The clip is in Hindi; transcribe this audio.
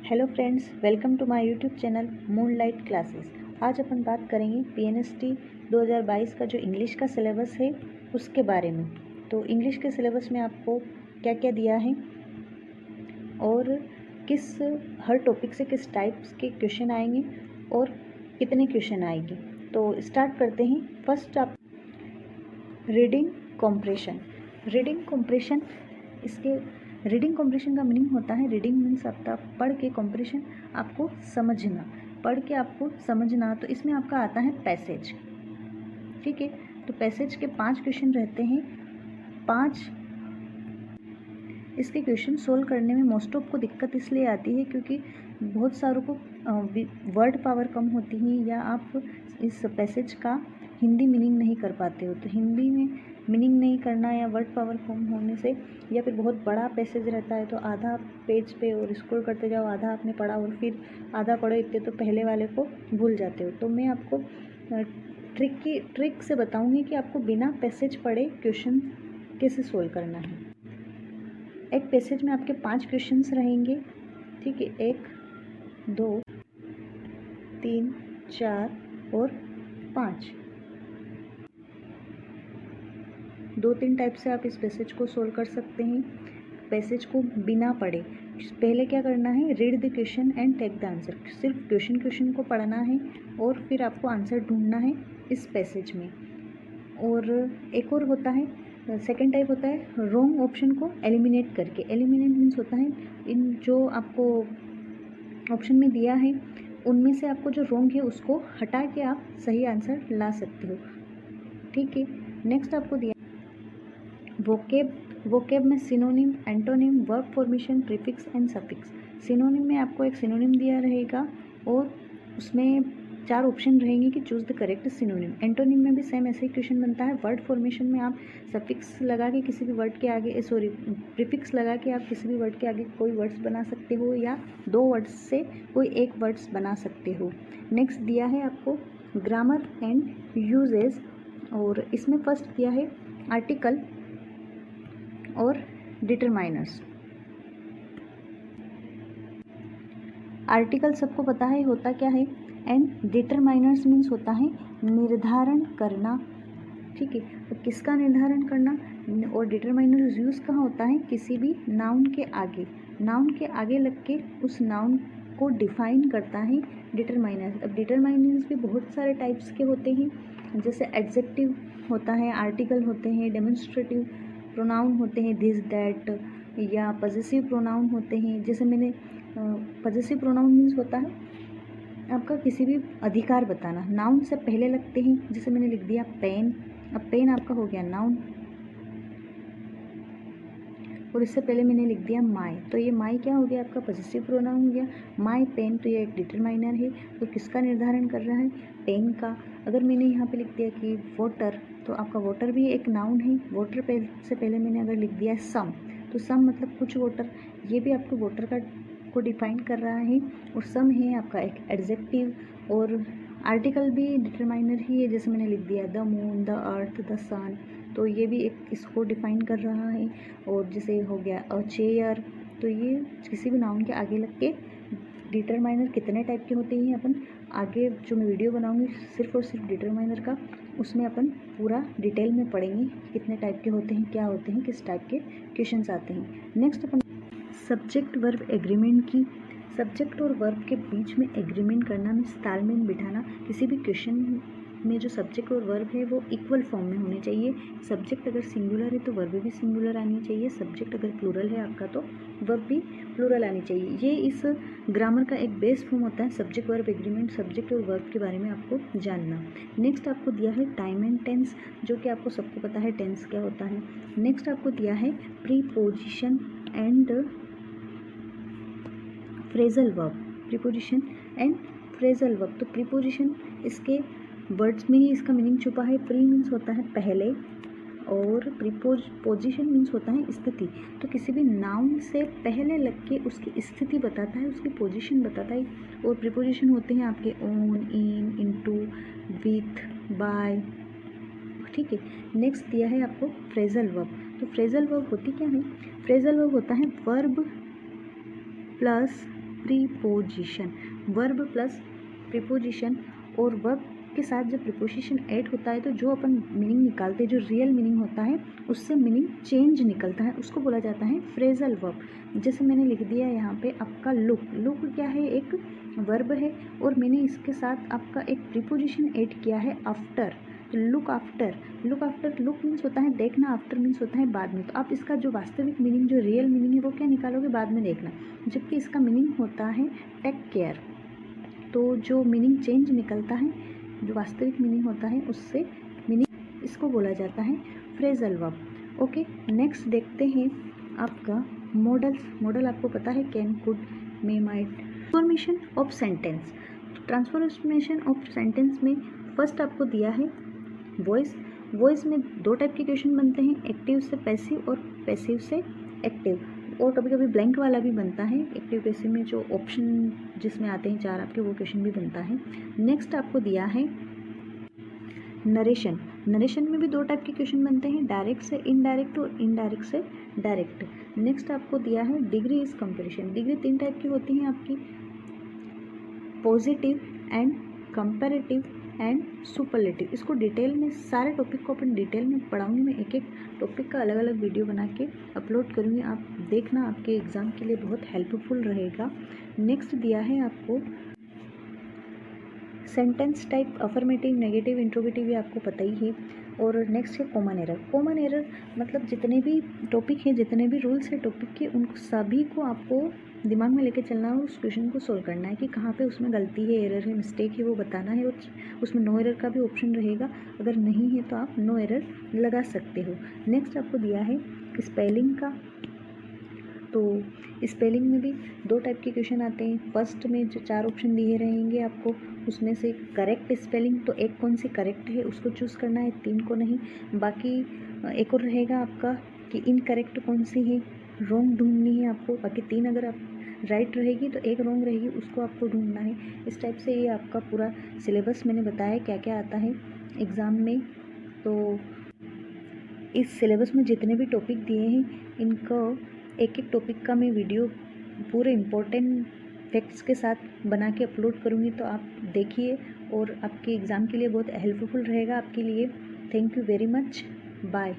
Hello friends, welcome to my YouTube channel moonlight classes. आज अपन बात करेंगे पीएनएसटी 2022 का जो इंग्लिश का सिलेबस है उसके बारे में। तो इंग्लिश के सिलेबस में आपको क्या क्या दिया है और हर टॉपिक से किस टाइप्स के क्वेश्चन आएंगे और कितने क्वेश्चन आएंगे। तो स्टार्ट करते हैं। फर्स्ट आप रीडिंग कॉम्प्रेशन। रीडिंग कॉम्प्रेशन का मीनिंग होता है, रीडिंग मीन्स आपका पढ़ के, कॉम्प्रेशन आपको समझना, पढ़ के आपको समझना। तो इसमें आपका आता है पैसेज। ठीक है, तो पैसेज के 5 क्वेश्चन रहते हैं। 5 इसके क्वेश्चन सोल्व करने में मोस्ट ऑफ को दिक्कत इसलिए आती है क्योंकि बहुत सारों को वर्ड पावर कम होती है या आप इस पैसेज का हिंदी मीनिंग नहीं कर पाते हो। तो हिंदी में मीनिंग नहीं करना या वर्ड पावर कम होने से, या फिर बहुत बड़ा पैसेज रहता है तो आधा पेज पे और स्क्रॉल करते जाओ, आधा आपने पढ़ा और फिर आधा पढ़ो इतने तो पहले वाले को भूल जाते हो। तो मैं आपको ट्रिक से बताऊंगी कि आपको बिना पैसेज पढ़े क्वेश्चन कैसे सोल्व करना है। एक पैसेज में आपके 5 क्वेश्चंस रहेंगे। ठीक है, 1 2 3 4 और 5। 2-3 टाइप से आप इस पैसेज को सोल्व कर सकते हैं, पैसेज को बिना पढ़े। पहले क्या करना है, read the question and take the answer. सिर्फ क्वेश्चन को पढ़ना है और फिर आपको आंसर ढूंढना है इस पैसेज में। और एक और होता है, सेकेंड टाइप होता है रॉन्ग ऑप्शन को एलिमिनेट करके। एलिमिनेट मीन्स होता है इन जो आपको ऑप्शन में दिया है उनमें से आपको जो रॉन्ग है उसको हटा के आप सही आंसर ला सकते हो। ठीक है, नेक्स्ट आपको दिया वोकेब में synonym, antonym, verb formation, prefix and suffix. Synonym में आपको एक सिनोनिम दिया रहेगा और उसमें 4 ऑप्शन रहेंगे कि choose the correct synonym. Antonym में भी सेम ऐसे ही क्वेश्चन बनता है। वर्ड फॉर्मेशन में आप सफिक्स लगा के किसी भी वर्ड के आगे, प्रीफिक्स लगा के आप किसी भी वर्ड के आगे कोई वर्ड्स बना सकते हो या 2 वर्ड्स से कोई एक वर्ड्स बना सकते हो। नेक्स्ट दिया है आपको ग्रामर एंड यूजेस, और इसमें फर्स्ट दिया है आर्टिकल और डिटरमाइनर्स। आर्टिकल सबको पता है होता क्या है, एंड डिटरमाइनर्स मीन्स होता है निर्धारण करना। ठीक है, तो किसका निर्धारण करना, और डिटरमाइनर्स यूज़ कहाँ होता है, किसी भी नाउन के आगे लग के उस नाउन को डिफाइन करता है डिटरमाइनर्स। अब डिटरमाइनर्स भी बहुत सारे टाइप्स के होते हैं, जैसे एडजेक्टिव होता है, आर्टिकल होते हैं, डेमोन्स्ट्रेटिव प्रोनाउन होते हैं दिस दैट, या पजेसिव प्रोनाउन होते हैं। जैसे मैंने पजेसिव प्रोनाउन मीन्स होता है आपका किसी भी अधिकार बताना, नाउन से पहले लगते हैं। जैसे मैंने लिख दिया पेन, अब पेन आपका हो गया नाउन, और इससे पहले मैंने लिख दिया माई, तो ये माई क्या हो गया, आपका पजेसिव प्रोनाउन हो गया। माई पेन, तो ये एक डिटरमाइनर है। तो किसका निर्धारण कर रहा है, पेन का। अगर मैंने यहाँ पे लिख दिया कि वाटर, तो आपका वाटर भी एक नाउन है। वाटर से पहले मैंने अगर लिख दिया सम, तो सम मतलब कुछ वाटर, ये भी आपको वाटर को डिफाइन कर रहा है। और सम है आपका एक एडजेक्टिव, और आर्टिकल भी डिटरमाइनर ही है। जैसे मैंने लिख दिया the moon, the earth, the sun, तो ये भी एक इसको डिफाइन कर रहा है। और जैसे हो गया अ चेयर, तो ये किसी भी नाउन के आगे लग के। डिटरमाइनर कितने टाइप के होते हैं अपन आगे जो मैं वीडियो बनाऊंगी सिर्फ और सिर्फ डिटरमाइनर का, उसमें अपन पूरा डिटेल में पढ़ेंगे कितने टाइप के होते हैं, क्या होते हैं, किस टाइप के क्वेश्चंस आते हैं। नेक्स्ट अपन सब्जेक्ट वर्ब एग्रीमेंट की। सब्जेक्ट और वर्ब के बीच में एग्रीमेंट करना मीन्स तालमेल बिठाना। किसी भी क्वेश्चन में जो सब्जेक्ट और वर्ब है वो इक्वल फॉर्म में होने चाहिए। सब्जेक्ट अगर सिंगुलर है तो वर्ब भी सिंगुलर आनी चाहिए, सब्जेक्ट अगर प्लूरल है आपका तो वर्ब भी प्लूरल आनी चाहिए। ये इस ग्रामर का एक बेस फॉर्म होता है, सब्जेक्ट वर्ब एग्रीमेंट। सब्जेक्ट और वर्ब के बारे में आपको जानना। नेक्स्ट आपको दिया है टाइम एंड टेंस, जो कि आपको सबको पता है टेंस क्या होता है। नेक्स्ट आपको दिया है preposition and phrasal verb. Preposition and phrasal verb, तो प्रीपोजिशन इसके वर्ड्स में ही इसका मीनिंग छुपा है। प्री मीन्स होता है पहले, और पोजिशन मीन्स होता है स्थिति। तो किसी भी नाउन से पहले लग के उसकी स्थिति बताता है, उसकी पोजीशन बताता है। और प्रीपोजिशन होते हैं आपके on, in, into, with, by. ठीक है, नेक्स्ट दिया है आपको फ्रेजल वर्ब। तो फ्रेजल वर्ब होती क्या है, फ्रेजल वर्ब होता है verb plus preposition, verb plus preposition, और वर्ब के साथ जब प्रीपोजिशन ऐड होता है तो जो अपन मीनिंग निकालते हैं, जो रियल मीनिंग होता है उससे मीनिंग चेंज निकलता है, उसको बोला जाता है फ्रेजल वर्ब। जैसे मैंने लिख दिया यहाँ पे आपका लुक, लुक क्या है, एक वर्ब है और मैंने इसके साथ आपका एक प्रीपोजिशन ऐड किया है after, look after. Look after, look means होता है देखना, आफ्टर मीन्स होता है बाद में। तो आप इसका जो वास्तविक मीनिंग, जो रियल मीनिंग है वो क्या निकालोगे, बाद में देखना, जबकि इसका मीनिंग होता है टेक केयर। तो जो मीनिंग चेंज निकलता है, जो वास्तविक मीनिंग होता है उससे मीनिंग, इसको बोला जाता है फ्रेजल वर्ब। ओके, नेक्स्ट देखते हैं आपका मॉडल्स। मॉडल आपको पता है can, could, may, might. Transformation of sentence, transformation of sentence में फर्स्ट आपको दिया है वॉइस। वॉइस में दो टाइप के क्वेश्चन बनते हैं, एक्टिव से पैसिव और पैसिव से एक्टिव, और कभी कभी ब्लैंक वाला भी बनता है। एक्टिव पैसिव में जो ऑप्शन जिसमें आते हैं 4 आपके, वो क्वेश्चन भी बनता है। नेक्स्ट आपको दिया है नरेशन। नरेशन में भी 2 टाइप के क्वेश्चन बनते हैं, डायरेक्ट से इनडायरेक्ट और इनडायरेक्ट से डायरेक्ट। नेक्स्ट आपको दिया है degree is comparison. Degree 3 type की होती हैं आपकी, positive and comparative and superlative. इसको डिटेल में, सारे टॉपिक को अपन डिटेल में पढ़ाऊंगी मैं, एक एक टॉपिक का अलग अलग वीडियो बना के अपलोड करूँगी, आप देखना, आपके एग्ज़ाम के लिए बहुत हेल्पफुल रहेगा। नेक्स्ट दिया है आपको sentence type, affirmative, negative, interrogative, ये आपको पता ही है। और नेक्स्ट है कॉमन एरर। कॉमन एरर मतलब जितने भी टॉपिक हैं, जितने भी रूल्स है टॉपिक के, उन सभी को आपको दिमाग में लेके चलना है और उस क्वेश्चन को सोल्व करना है कि कहाँ पे उसमें गलती है, एरर है, मिस्टेक है, वो बताना है। और उसमें नो एरर का भी ऑप्शन रहेगा, अगर नहीं है तो आप नो एरर लगा सकते हो। नेक्स्ट आपको दिया है स्पेलिंग का। तो स्पेलिंग में भी 2 टाइप के क्वेश्चन आते हैं। फर्स्ट में जो 4 ऑप्शन दिए रहेंगे आपको, उसमें से करेक्ट स्पेलिंग, तो एक कौन सी करेक्ट है उसको चूज़ करना है, 3 को नहीं। बाकी एक और रहेगा आपका कि इनकरेक्ट कौन सी है, रॉन्ग ढूंढनी है आपको। बाकी 3 अगर आप राइट रहेगी तो एक रॉन्ग रहेगी, उसको आपको ढूंढना है। इस टाइप से ये आपका पूरा सिलेबस मैंने बताया क्या क्या आता है एग्ज़ाम में। तो इस सिलेबस में जितने भी टॉपिक दिए हैं, इनको एक एक टॉपिक का मैं वीडियो पूरे इम्पोर्टेंट फैक्ट्स के साथ बना के अपलोड करूँगी, तो आप देखिए और आपके एग्ज़ाम के लिए बहुत हेल्पफुल रहेगा आपके लिए। Thank you very much, bye.